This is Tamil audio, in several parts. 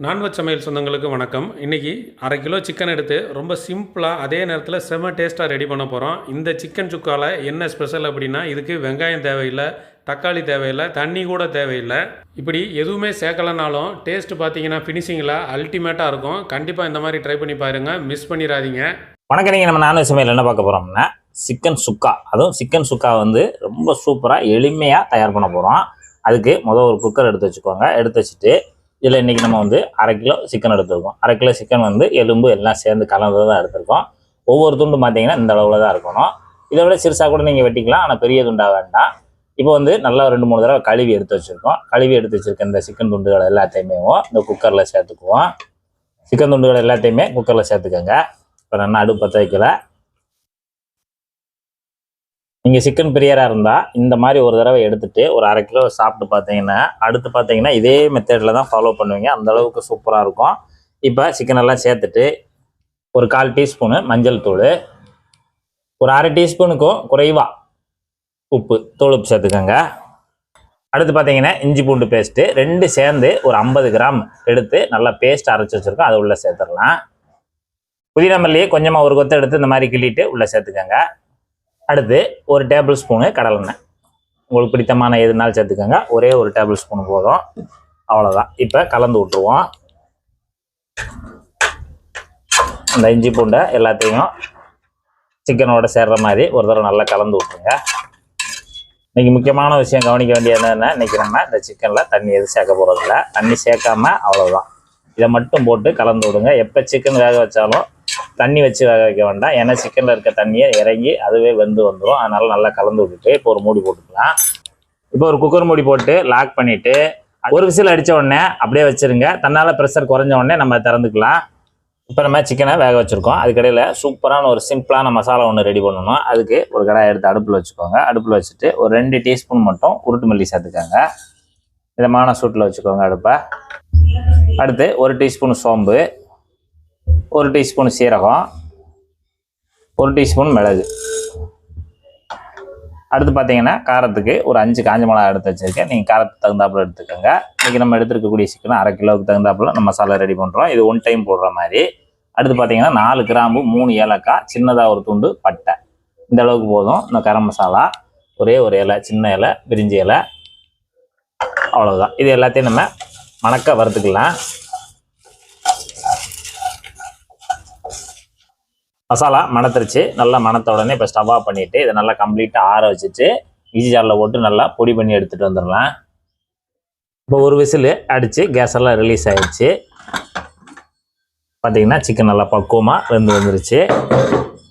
நான்வெஜ் சமையல் சொந்தங்களுக்கு வணக்கம். இன்றைக்கி அரை கிலோ சிக்கன் எடுத்து ரொம்ப சிம்பிளாக அதே நேரத்தில் செம டேஸ்ட்டாக ரெடி பண்ண போகிறோம். இந்த சிக்கன் சுக்காவில் என்ன ஸ்பெஷல் அப்படின்னா, இதுக்கு வெங்காயம் தேவையில்லை, தக்காளி தேவையில்லை, தண்ணி கூட தேவையில்லை. இப்படி எதுவுமே சேர்க்கலனாலும் டேஸ்ட்டு பார்த்தீங்கன்னா ஃபினிஷிங்கில் அல்டிமேட்டாக இருக்கும். கண்டிப்பாக இந்த மாதிரி ட்ரை பண்ணி பாருங்கள், மிஸ் பண்ணிடாதீங்க. வணக்கம். நீங்கள் நம்ம நான்வெஜ் சமையல் என்ன பார்க்க போகிறோம்னா சிக்கன் சுக்கா. அதுவும் சிக்கன் சுக்கா வந்து ரொம்ப சூப்பராக எளிமையாக தயார் பண்ண போகிறோம். அதுக்கு ஒரு குக்கர் எடுத்து வச்சுக்கோங்க. எடுத்து வச்சுட்டு இதில் இன்றைக்கி நம்ம வந்து அரை கிலோ சிக்கன் எடுத்துருக்கோம். அரை கிலோ சிக்கன் வந்து எலும்பு எல்லாம் சேர்ந்து கலந்து தான் எடுத்துருக்கோம். ஒவ்வொரு துண்டு பார்த்தீங்கன்னா இந்த அளவில் தான் இருக்கணும். இதை விட சிறுசாக கூட நீங்கள் வெட்டிக்கலாம், ஆனால் பெரிய துண்டாக வேண்டாம். இப்போ வந்து நல்லா 2-3 தடவை கழுவி எடுத்து வச்சுருக்கோம். கழுவி எடுத்து வச்சுருக்க இந்த சிக்கன் துண்டுகள் எல்லாத்தையுமே இந்த குக்கரில் சேர்த்துக்குவோம். சிக்கன் துண்டுகள் எல்லாத்தையுமே குக்கரில் சேர்த்துக்கோங்க. இப்போ நான் அடுப்பு பற்ற வைக்கல. நீங்கள் சிக்கன் பிரியராக இருந்தால் இந்த மாதிரி ஒரு தடவை எடுத்துகிட்டு ஒரு அரை கிலோ சாப்பிட்டு பார்த்தீங்கன்னா அடுத்து பார்த்தீங்கன்னா இதே மெத்தடில் தான் ஃபாலோ பண்ணுவீங்க. அந்தளவுக்கு சூப்பராக இருக்கும். இப்போ சிக்கனெல்லாம் சேர்த்துட்டு ஒரு 1/4 டீஸ்பூனு மஞ்சள் தூள், ஒரு அரை டீஸ்பூனுக்கும் குறைவாக உப்பு சேர்த்துக்கோங்க. அடுத்து பார்த்தீங்கன்னா இஞ்சி பூண்டு பேஸ்ட்டு 2 சேர்ந்து ஒரு 50 கிராம் எடுத்து நல்லா பேஸ்ட் அரைச்சி வச்சுருக்கோம். அதை உள்ளே சேர்த்துடலாம். புதினா மல்லியை கொஞ்சமாக ஒரு கொத்தை எடுத்து இந்த மாதிரி கிள்ளிட்டு உள்ளே சேர்த்துக்கோங்க. அடுத்து ஒரு டேபிள் ஸ்பூனு கடலெண்ணெய், உங்களுக்கு பிடித்தமான எதுனாலும் சேர்த்துக்கோங்க. ஒரே ஒரு டேபிள் ஸ்பூன் போதும், அவ்வளோதான். இப்போ கலந்து விட்டுருவோம். இந்த இஞ்சி பூண்டை எல்லாத்தையும் சிக்கனோட சேர்ற மாதிரி ஒரு தடவை நல்லா கலந்து விட்டுருங்க. இன்றைக்கி முக்கியமான விஷயம் கவனிக்க வேண்டியது என்னென்னா, இன்றைக்கி நம்ம இந்த சிக்கனில் தண்ணி எதுவும் சேர்க்க போகிறதில்ல. தண்ணி சேர்க்காம அவ்வளோதான். இதை மட்டும் போட்டு கலந்து விடுங்க. எப்போ சிக்கன் வேக வச்சாலும் தண்ணி வச்சு வேக வைக்க வேண்டாம். ஏன்னா சிக்கனில் இருக்க தண்ணியை இறங்கி அதுவே வெந்து வந்துடும். அதனால் நல்லா கலந்து விட்டுட்டு இப்போ ஒரு மூடி போட்டுக்கலாம். இப்போ ஒரு குக்கர் மூடி போட்டு லாக் பண்ணிவிட்டு ஒரு விசில் அடித்த உடனே அப்படியே வச்சுருங்க. தன்னால் ப்ரெஷர் குறைஞ்ச உடனே நம்ம திறந்துக்கலாம். இப்போ நம்ம சிக்கனை வேக வச்சுருக்கோம். அதுக்கடையில் சூப்பரான ஒரு சிம்பிளான மசாலா ஒன்று ரெடி பண்ணணும். அதுக்கு ஒரு கடாயை எடுத்து அடுப்பில் வச்சுக்கோங்க. அடுப்பில் வச்சுட்டு ஒரு 2 டீஸ்பூன் மட்டும் உருட்டு மல்லி சேர்த்துக்கோங்க. மிதமான சூட்டில் வச்சுக்கோங்க அடுப்பை. அடுத்து 1 டீஸ்பூன் சோம்பு, 1 டீஸ்பூன் சீரகம், 1 டீஸ்பூன் மிளகு. அடுத்து பார்த்தீங்கன்னா காரத்துக்கு ஒரு 5 காஞ்ச மிளகா எடுத்து வச்சுருக்கேன். நீங்கள் காரத்துக்கு தகுந்தாப்புல எடுத்துக்கோங்க. இன்றைக்கி நம்ம எடுத்துருக்கக்கூடிய சிக்கன் அரை கிலோவுக்கு தகுந்தாப்புல நம்ம மசாலா ரெடி பண்ணுறோம். இது 1 டைம் போடுற மாதிரி. அடுத்து பார்த்தீங்கன்னா 4 கிராம்பு, 3 ஏலக்காய், சின்னதாக ஒரு துண்டு பட்டை. இந்த அளவுக்கு போதும். இந்த கரம் மசாலா ஒரே ஒரு இலை, சின்ன இலை, பிரிஞ்சி இலை, அவ்வளோதான். இது எல்லாத்தையும் நம்ம மணக்க வறுத்துக்கலாம். மசாலா மணத்துருச்சு. நல்லா மணத்த உடனே இப்போ ஸ்டவ் ஆஃப் பண்ணிவிட்டு இதை நல்லா கம்ப்ளீட்டாக ஆற வச்சுட்டு மிக்ஸி ஜாரில் போட்டு நல்லா பொடி பண்ணி எடுத்துகிட்டு வந்துடலாம். இப்போ ஒரு விசில் அடித்து கேஸ் எல்லாம் ரிலீஸ் ஆகிடுச்சு. பார்த்தீங்கன்னா சிக்கன் நல்லா பக்குவமாக வந்துருச்சு.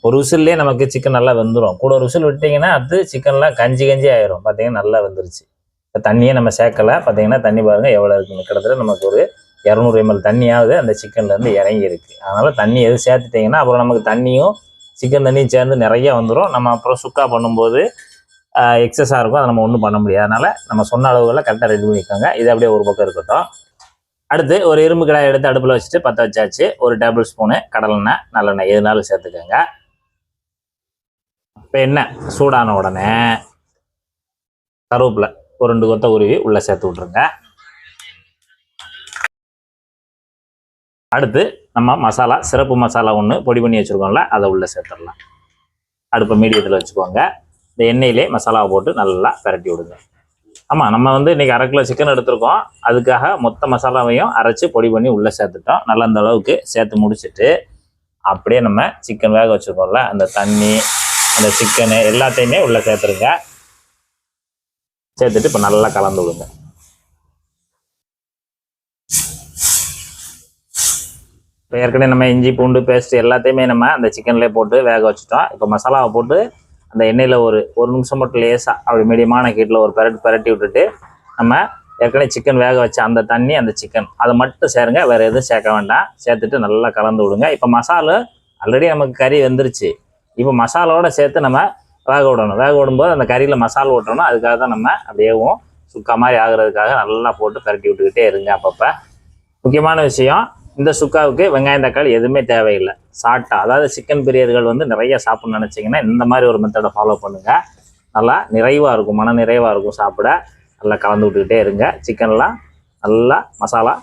ஒரு விசில்லே நமக்கு சிக்கன் நல்லா வெந்துடும். கூட ஒரு விசில் விட்டிங்கன்னா அது சிக்கன்லாம் கஞ்சி ஆயிரும். பார்த்தீங்கன்னா நல்லா வெந்துருச்சு. இப்போ தண்ணியே நம்ம சேர்க்கலை. பார்த்தீங்கன்னா தண்ணி பாருங்கள் எவ்வளோ இருக்குன்னு. கிட்டத்தட்ட நமக்கு ஒரு 200 ml தண்ணியாவது அந்த சிக்கன்லேருந்து இறங்கி இருக்குது. அதனால் தண்ணி எதுவும் சேர்த்துட்டிங்கன்னா அப்புறம் நமக்கு தண்ணியும் சிக்கன் தண்ணியும் சேர்ந்து நிறைய வந்துடும். நம்ம அப்புறம் சுக்கா பண்ணும்போது எக்ஸஸாக இருக்கும். அதை நம்ம ஒன்றும் பண்ண முடியாது. அதனால் நம்ம சொன்ன அளவுகளில் கரெக்டாக ரெடி பண்ணிக்கோங்க. இது அப்படியே ஒரு பக்கம் இருக்கட்டும். அடுத்து ஒரு இரும்பு கடாயை எடுத்து அடுப்பில் வச்சுட்டு பற்ற வச்சாச்சு. ஒரு டேபிள் ஸ்பூனு கடலெண்ணெய், நல்லெண்ணெய் எதுனாலும் சேர்த்துக்கோங்க. இப்போ எண்ணெய் சூடான உடனே கருவேப்பிலை ஒரு 2 கொத்தை உருவி உள்ளே சேர்த்து விட்ருங்க. அடுத்து நம்ம மசாலா, சிறப்பு மசாலா ஒன்று பொடி பண்ணி வச்சுருக்கோம்ல, அதை உள்ளே சேர்த்துடலாம். அடுப்பை மீடியத்தில் வச்சுக்கோங்க. இந்த எண்ணெயிலே மசாலாவை போட்டு நல்லா பரட்டி விடுங்க. ஆமாம், நம்ம வந்து இன்றைக்கி அரை கிலோ சிக்கன் எடுத்துருக்கோம். அதுக்காக மொத்த மசாலாவையும் அரைச்சி பொடி பண்ணி உள்ளே சேர்த்துட்டோம். நல்லா அந்த அளவுக்கு சேர்த்து முடிச்சுட்டு அப்படியே நம்ம சிக்கன் வேக வச்சுருக்கோம்ல, அந்த தண்ணி, அந்த சிக்கனு எல்லாத்தையுமே உள்ளே சேர்த்துருங்க. சேர்த்துட்டு இப்போ நல்லா கலந்து விடுங்க. இப்போ ஏற்கனவே நம்ம இஞ்சி பூண்டு பேஸ்ட் எல்லாத்தையுமே நம்ம அந்த சிக்கன்லேயே போட்டு வேக வச்சுட்டோம். இப்போ மசாலாவை போட்டு அந்த எண்ணெயில் ஒரு நிமிஷம் மட்டும் லேசாக அப்படி மீடியமான ஹீட்டில் ஒரு பரட்டி விட்டுட்டு நம்ம ஏற்கனவே சிக்கன் வேக வச்ச அந்த தண்ணி, அந்த சிக்கன் அதை மட்டும் சேருங்க. வேறு எதுவும் சேர்க்க வேண்டாம். சேர்த்துட்டு நல்லா கலந்து விடுங்க. இப்போ மசாலா ஆல்ரெடி நமக்கு கறி வெந்துருச்சு. இப்போ மசாலாவோட சேர்த்து நம்ம வேக விடணும். வேக விடும்போது அந்த கறியில் மசாலா ஓட்டணும். அதுக்காக தான் நம்ம அப்படியேவும் சுக்கா மாதிரி ஆகுறதுக்காக நல்லா போட்டு பரட்டி விட்டுக்கிட்டே இருங்க. அப்பப்போ முக்கியமான விஷயம், இந்த சுக்காவுக்கு வெங்காயம் தக்காளி எதுவுமே தேவையில்லை. சாட்டா, அதாவது சிக்கன் பிரியர்கள் வந்து நிறைய சாப்பிட்ணுன்னு நினச்சிங்கன்னா இந்த மாதிரி ஒரு மெத்தடை ஃபாலோ பண்ணுங்கள். நல்லா நிறைவாக இருக்கும், மன நிறைவாக இருக்கும் சாப்பிட. நல்லா கலந்து விட்டுக்கிட்டே இருங்க. சிக்கன்லாம் நல்லா மசாலா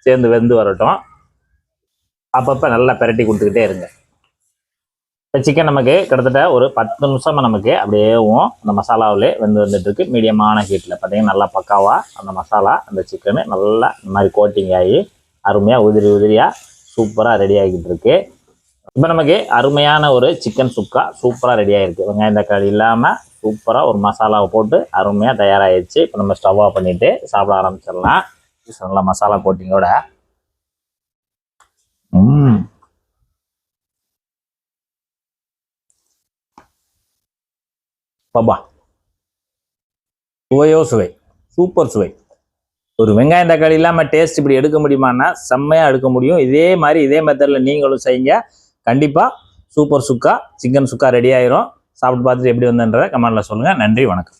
சேர்ந்து வெந்து வரட்டும். அப்பப்போ நல்லா பிரட்டி கொடுத்துக்கிட்டே இருங்க. இப்போ சிக்கன் நமக்கு கிட்டத்தட்ட ஒரு 10 நிமிஷமாக நமக்கு அப்படியேவும் அந்த மசாலாவிலே வந்துட்டு இருக்கு. மீடியமான ஹீட்டில் பார்த்தீங்கன்னா நல்லா பக்காவாக அந்த மசாலா அந்த சிக்கனு நல்லா இந்த மாதிரி கோட்டிங் ஆகி அருமையாக உதிரியாக சூப்பராக ரெடி ஆகிட்டு இருக்கு. இப்போ நமக்கு அருமையான ஒரு சிக்கன் சுக்கா சூப்பராக ரெடி ஆகிருக்கு. வெங்காயம் தக்காளி இல்லாமல் சூப்பராக ஒரு மசாலாவை போட்டு அருமையாக தயாராகிடுச்சு. இப்போ நம்ம ஸ்டவ் ஆஃப் பண்ணிவிட்டு சாப்பிட ஆரம்பிச்சிடலாம். நல்லா மசாலா கோட்டிங்கோட. பாபா சுவையோ சுவை, சூப்பர் சுவை. ஒரு வெங்காயம் தக்காளி இல்லாமல் டேஸ்ட் இப்படி எடுக்க முடியுமான்னா செம்மையாக எடுக்க முடியும். இதே மாதிரி இதே மெத்தடில் நீங்களும் செய்யுங்க. கண்டிப்பாக சூப்பர் சுக்கா சிக்கன் சுக்கா ரெடி ஆயிரும். சாப்பிட்டு பார்த்துட்டு எப்படி வந்துன்றதை கமெண்ட்டில் சொல்லுங்கள். நன்றி, வணக்கம்.